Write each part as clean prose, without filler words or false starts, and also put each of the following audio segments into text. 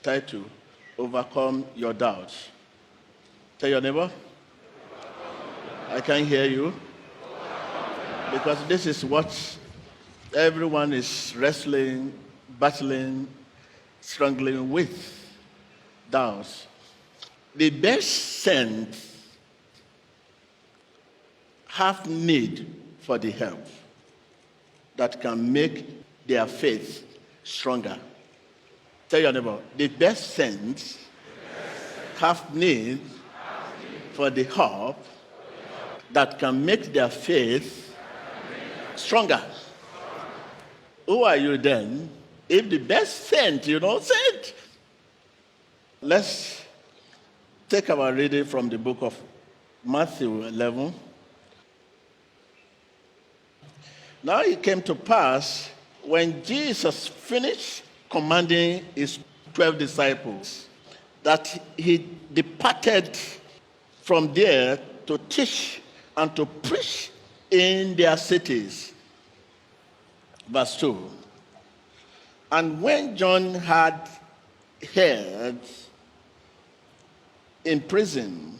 title, Overcome Your Doubts. Tell your neighbor, I can't hear you, because this is what everyone is wrestling, battling, struggling with, doubts. The best saints have need for the help that can make their faith stronger. Tell your neighbor, the best saints have need for the help that can make their faith stronger. Who are you then? If the best saint, saint. Let's take our reading from the book of Matthew 11. Now it came to pass when Jesus finished commanding his 12 disciples that he departed from there to teach and to preach in their cities. Verse 2. And when John had heard in prison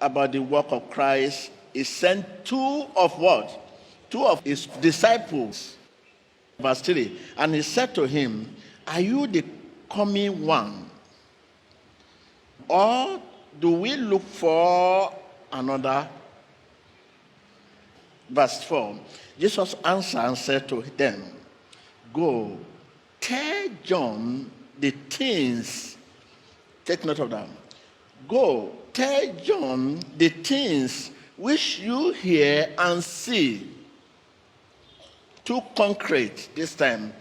about the work of Christ, he sent two of his disciples. Verse 3. And he said to him, are you the coming one? Or do we look for another? Verse 4. Jesus answered and said to them, go, tell John the things. Take note of that. Go, tell John the things which you hear and see. Too concrete this time.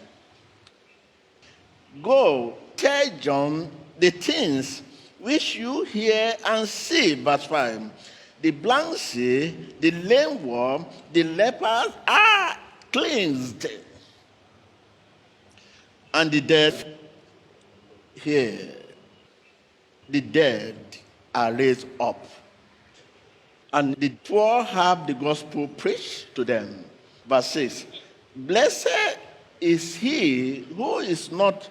Go, tell John the things which you hear and see. Verse 5. The blind see, the lame walk, the lepers are cleansed, and the deaf hear. The dead are raised up, and the poor have the gospel preached to them. Verse 6. Blessed is he who is not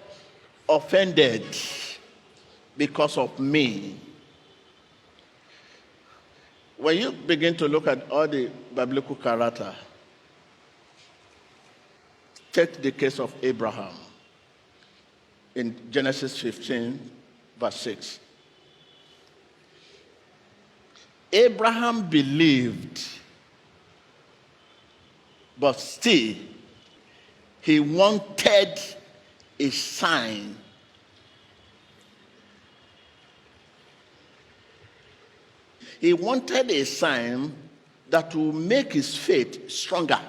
offended because of me. When you begin to look at all the biblical character, take the case of Abraham in Genesis 15, verse 6. Abraham believed, but still he wanted a sign. He wanted a sign that will make his faith stronger.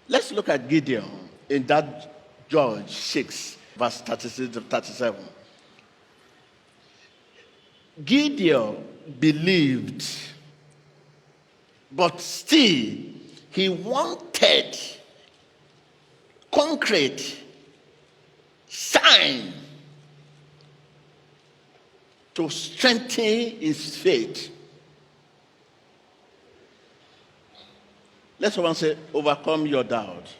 Let's look at Gideon in that Judges 6, verse 36 to 37. Gideon believed, but still he wanted concrete sign to strengthen his faith. Let's someone say, overcome your doubt.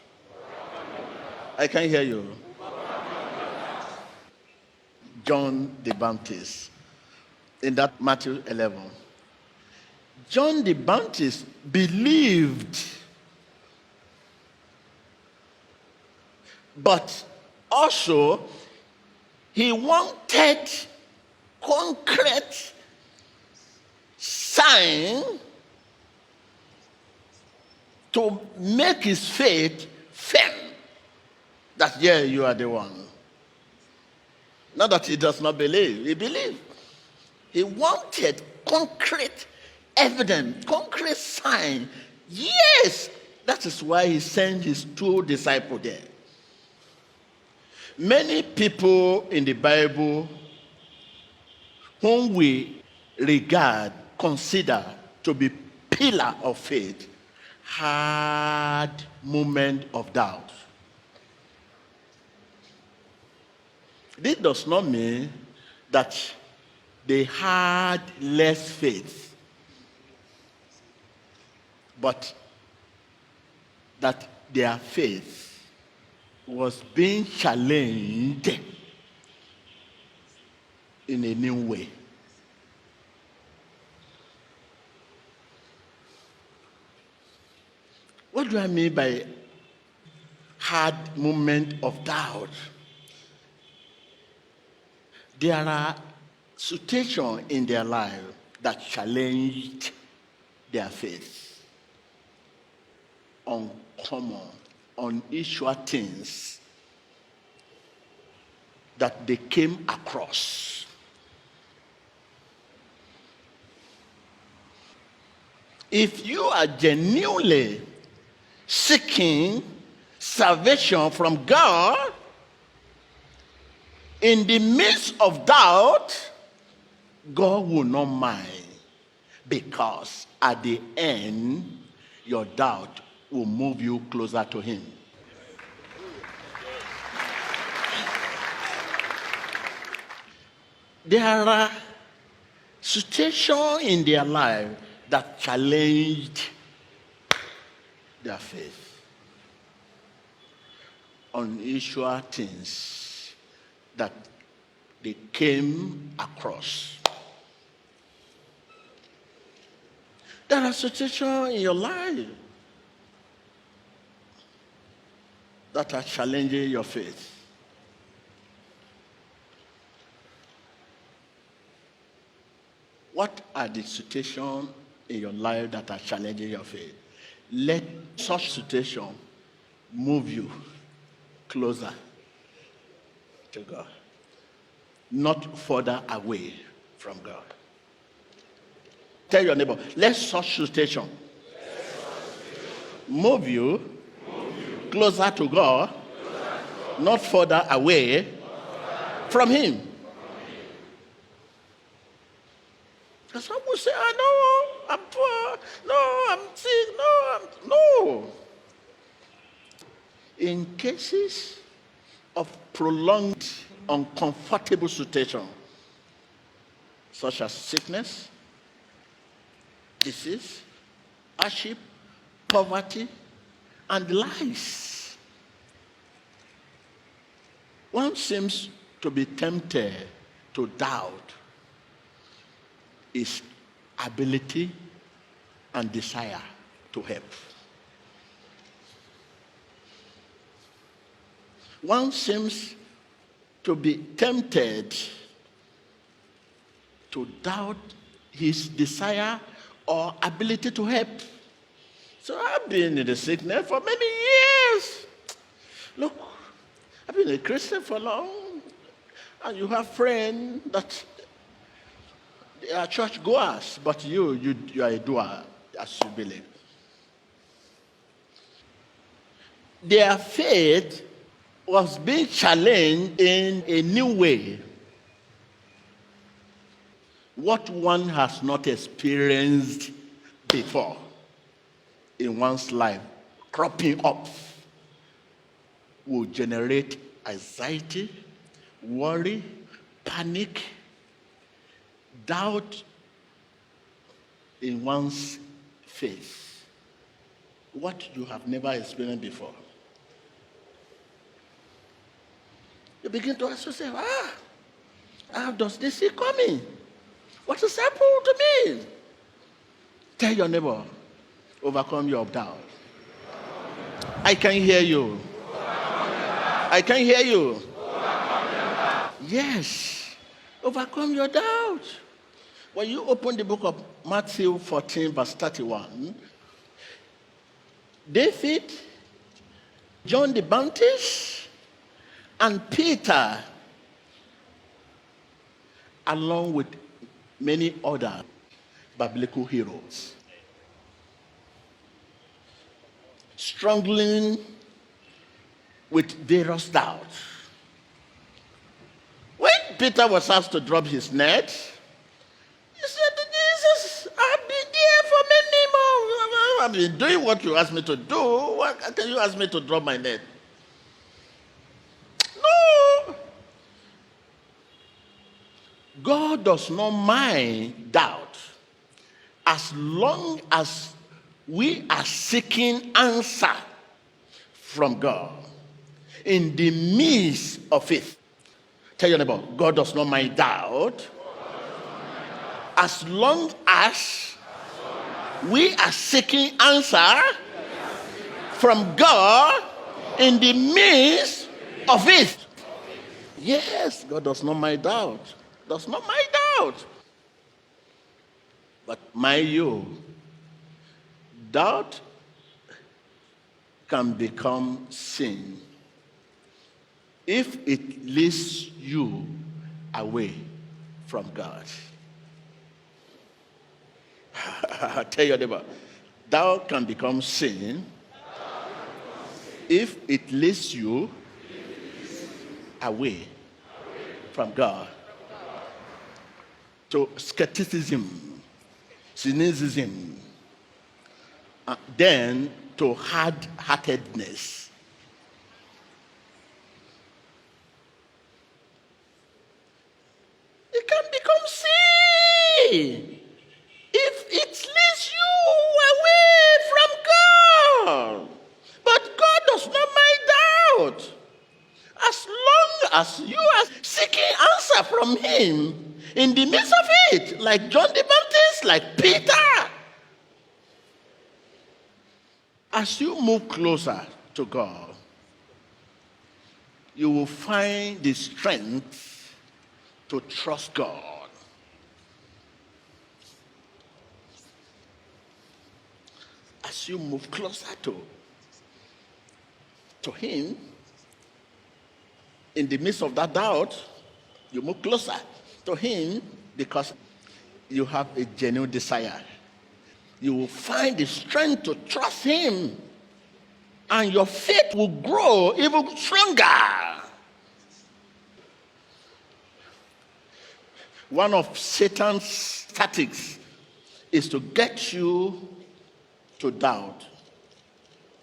I can't hear you. John the Baptist in that Matthew 11. John the Baptist believed, but also he wanted concrete sign to make his faith firm that, yeah, you are the one. Not that he does not believe, he believed. He wanted concrete evidence, concrete sign. Yes, that is why he sent his two disciples there. Many people in the Bible whom we consider to be pillar of faith, had moment of doubt. This does not mean that they had less faith, but that their faith was being challenged in a new way. What do I mean by hard moment of doubt? There are situations in their life that challenged their faith. Uncommon, unusual things that they came across. If you are genuinely seeking salvation from God, in the midst of doubt, God will not mind, because at the end, your doubt will move you closer to Him. There are situations in their life that challenged their faith. Unusual things that they came across. There are situations in your life that are challenging your faith. What are the situations in your life that are challenging your faith? Let such situation move you closer to God, not further away from God. Tell your neighbor, let such situation move you closer to God, not further away from Him. Because some will say, no, I'm poor, no, I'm sick, no. In cases of prolonged, uncomfortable situation, such as sickness, disease, hardship, poverty, and lies, one seems to be tempted to doubt his ability and desire to help. One seems to be tempted to doubt his desire or ability to help. So I've been in the sickness for many years. Look, I've been a Christian for long, and you have friends that they are church goers, but you are a doer, as you believe. Their faith was being challenged in a new way. What one has not experienced before in one's life cropping up will generate anxiety, worry, panic, doubt in one's faith. What you have never experienced before. You begin to ask yourself, how does this keep coming? What has happened to me? Tell your neighbor, overcome your doubt. I can hear you. I can hear you. Yes, overcome your doubt. When you open the book of Matthew 14, verse 31, David, John the Baptist, and Peter, along with many other biblical heroes, struggling with various doubts. When Peter was asked to drop his net, he said, Jesus, I've been there for many months. I've been doing what you asked me to do. Why can you ask me to drop my net? No. God does not mind doubt as long as we are seeking answer from God. in the midst of it. Tell your neighbor, God does not mind doubt. As long as we are seeking answer from God in the midst of it. Yes, God does not mind doubt. Does not mind doubt. But mind you, doubt can become sin if it leads you away from God. I tell you neighbor, doubt can become sin if it leads you away from God to skepticism, cynicism, then to hard-heartedness. It can become sin if it leads you away from God. But God does not mind doubt. As long as you are seeking answer from him in the midst of it, like John the Baptist, like Peter, as you move closer to God, you will find the strength to trust God. As you move closer to him, in the midst of that doubt, you move closer to him because you have a genuine desire. You will find the strength to trust him, and your faith will grow even stronger. One of Satan's tactics is to get you to doubt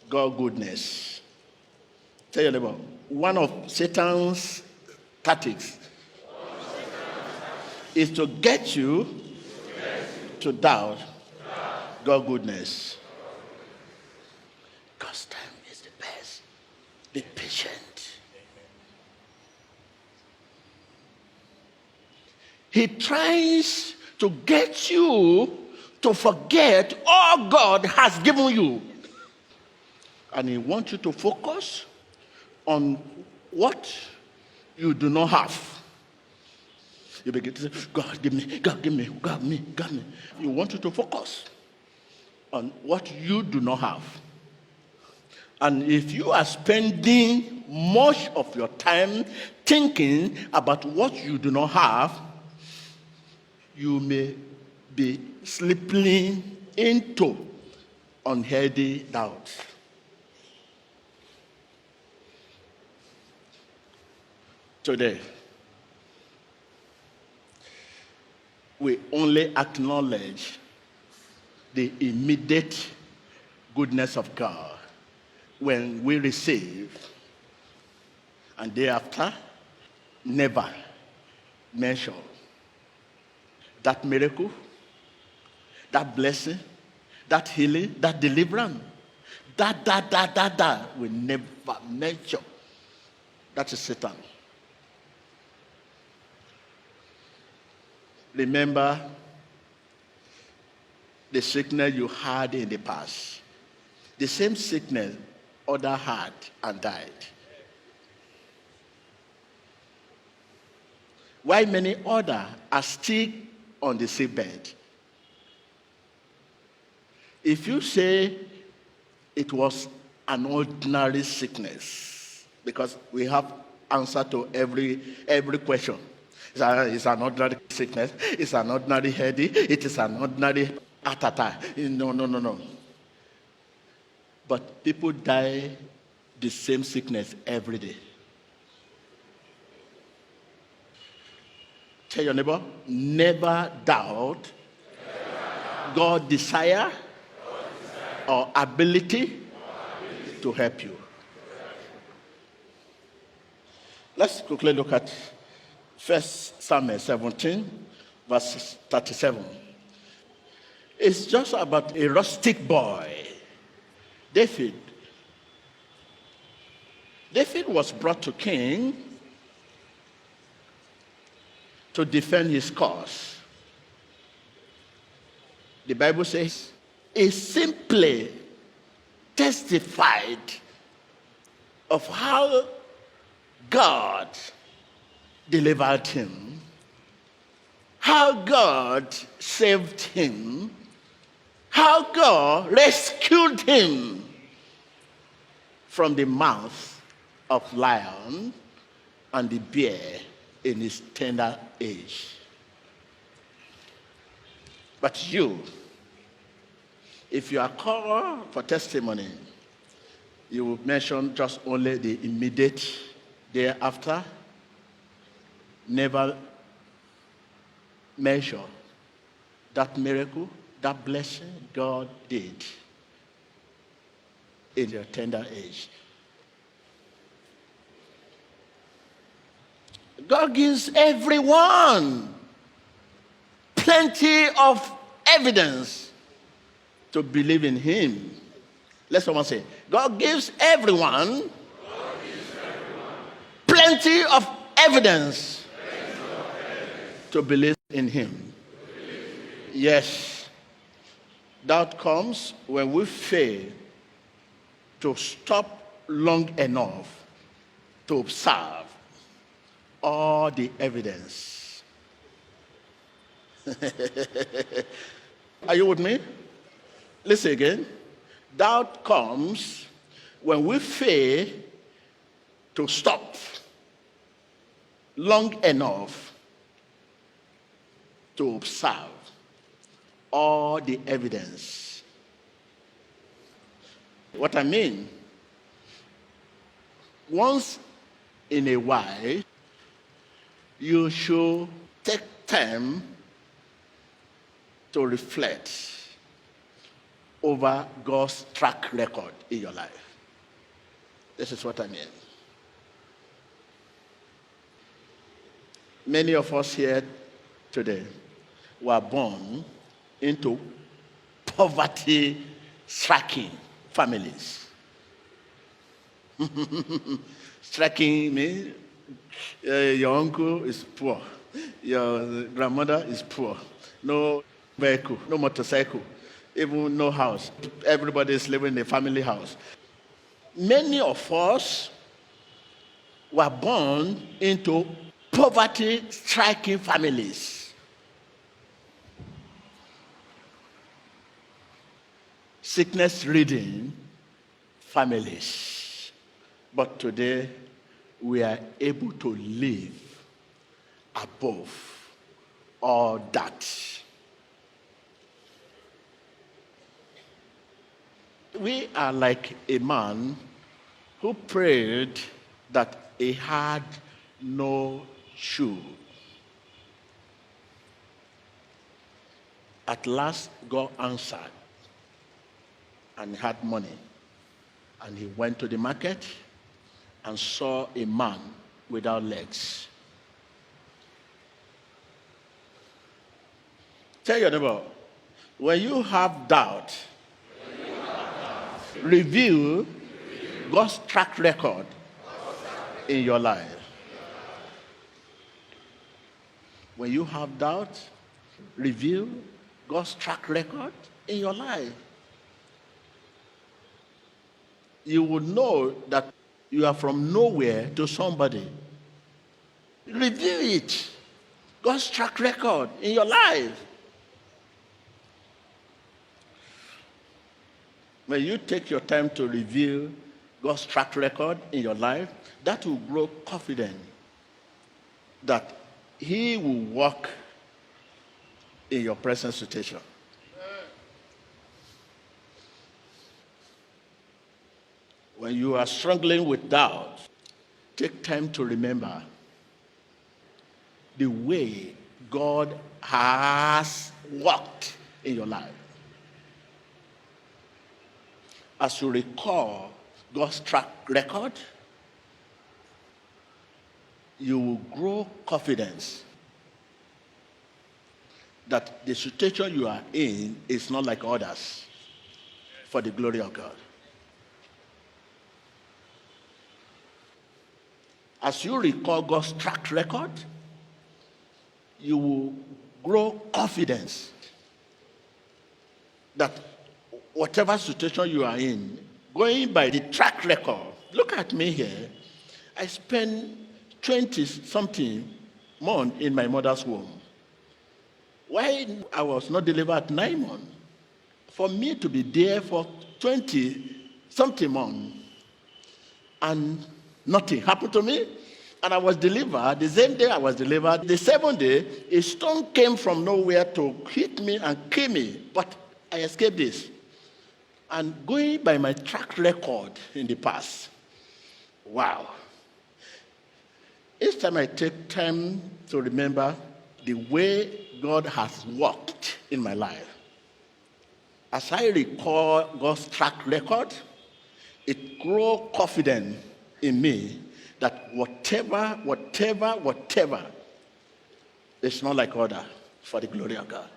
God's goodness. Tell your neighbor, one of Satan's tactics is to get you to doubt God's goodness. God's time is the best. Be patient. He tries to get you to forget all God has given you. And he wants you to focus on what you do not have. You begin to say, God, give me, God, give me, God, me, God, me. You want you to focus on what you do not have. And if you are spending much of your time thinking about what you do not have, you may be slipping into unhealthy doubts. Today, we only acknowledge the immediate goodness of God when we receive, and thereafter never mention that miracle, that blessing, that healing, that deliverance, that we never mention. That is Satan. Remember the sickness you had in the past. The same sickness other had and died. Why many other are still on the sick bed? If you say it was an ordinary sickness, because we have answer to every question. It's an ordinary sickness. It's an ordinary headache. It is an ordinary heart attack. No. But people die the same sickness every day. Tell your neighbor, never doubt God's desire or ability to help you. Let's quickly look at 1 Samuel 17, verse 37. It's just about a rustic boy, David, David was brought to king to defend his cause. The Bible says he simply testified of how God delivered him, how God saved him, how God rescued him from the mouth of lion and the bear in his tender age. But you, if you are called for testimony, you will mention just only the immediate day after. Never measure that miracle, that blessing God did in your tender age. God gives everyone plenty of evidence to believe in him. Let someone say, God gives everyone plenty of evidence to believe in him. Yes, that comes when we fail to stop long enough to observe all the evidence. Are you with me? Listen again. Doubt comes when we fail to stop long enough to observe all the evidence. What I mean, once in a while, you should take time to reflect over God's track record in your life. This is what I mean. Many of us here today were born into poverty-stricken families. Striking means your uncle is poor, your grandmother is poor, no vehicle, no motorcycle, even no house. Everybody is living in a family house. Many of us were born into poverty-stricken families. Sickness-ridden families. But today, we are able to live above all that. We are like a man who prayed that he had no shoe. At last, God answered, and he had money. And he went to the market and saw a man without legs. Tell your neighbor, when you have doubt, review God's track record in your life. When you have doubt, review God's track record in your life. You will know that you are from nowhere to somebody. Review it. God's track record in your life. When you take your time to review God's track record in your life, that will grow confident that he will work in your present situation. When you are struggling with doubt, take time to remember the way God has worked in your life. As you recall God's track record, you will grow confidence that the situation you are in is not like others, for the glory of God. As you recall God's track record, you will grow confidence that whatever situation you are in, going by the track record, look at me here. I spent 20-something months in my mother's womb. Why I was not delivered at 9 months? For me to be there for 20-something months and nothing happened to me, and I was delivered. The same day I was delivered, the 7th day, a stone came from nowhere to hit me and kill me, but I escaped this. And going by my track record in the past, wow. Each time I take time to remember the way God has worked in my life, as I recall God's track record, it grows confidence in me that whatever is not like other for the glory of God.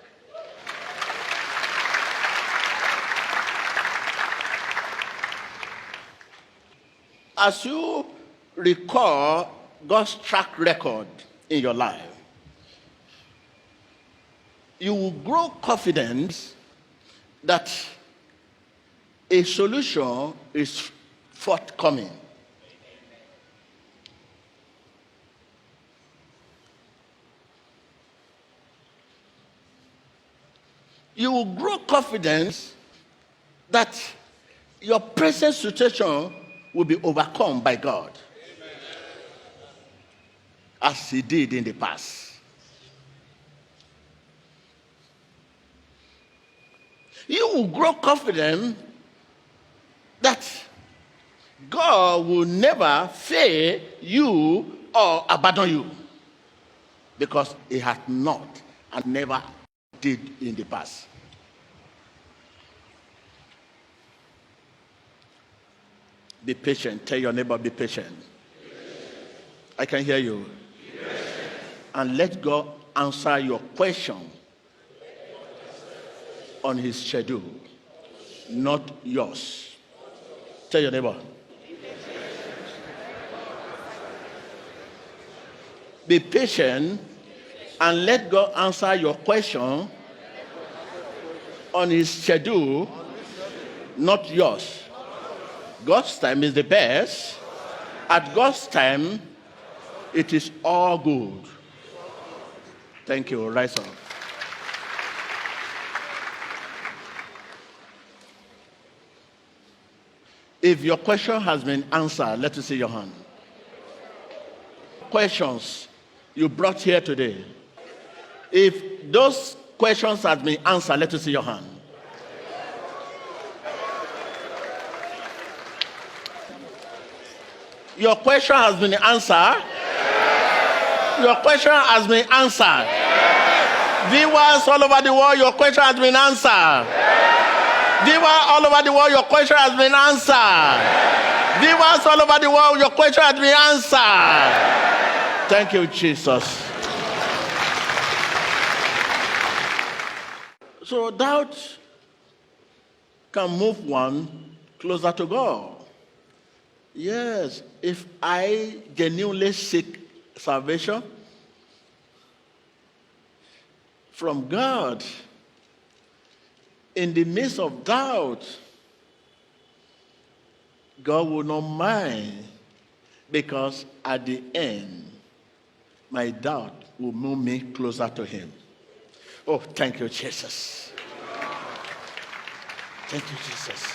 As you recall God's track record in your life, you will grow confidence that a solution is forthcoming. You will grow confidence that your present situation will be overcome by God, as He did in the past. You will grow confident that God will never fail you or abandon you, because He has not and never did in the past. Be patient. Tell your neighbor, be patient. I can hear you. And let God answer your question on His schedule, not yours. Tell your neighbor. Be patient and let God answer your question on His schedule, not yours. God's time is the best. At God's time, it is all good. Thank you. Rise up. If your question has been answered, let us see your hand. Questions you brought here today. If those questions have been answered, let us see your hand. Your question has been answered. Your question has been answered. Viewers all over the world, your question has been answered. Viewers all over the world, your question has been answered. Viewers all over the world, your question has been answered. Thank you, Jesus. So doubt can move one closer to God. Yes, if I genuinely seek salvation from God in the midst of doubt, God will not mind, because at the end, my doubt will move me closer to Him. Oh, thank you, Jesus. Thank you, Jesus.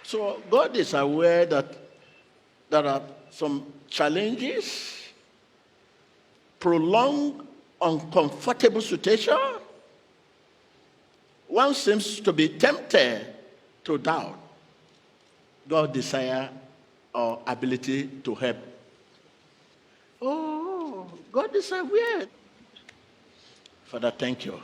So God is aware that there are some challenges, prolonged, uncomfortable situation. One seems to be tempted to doubt God's desire or ability to help. Oh, God is aware. Father, thank you.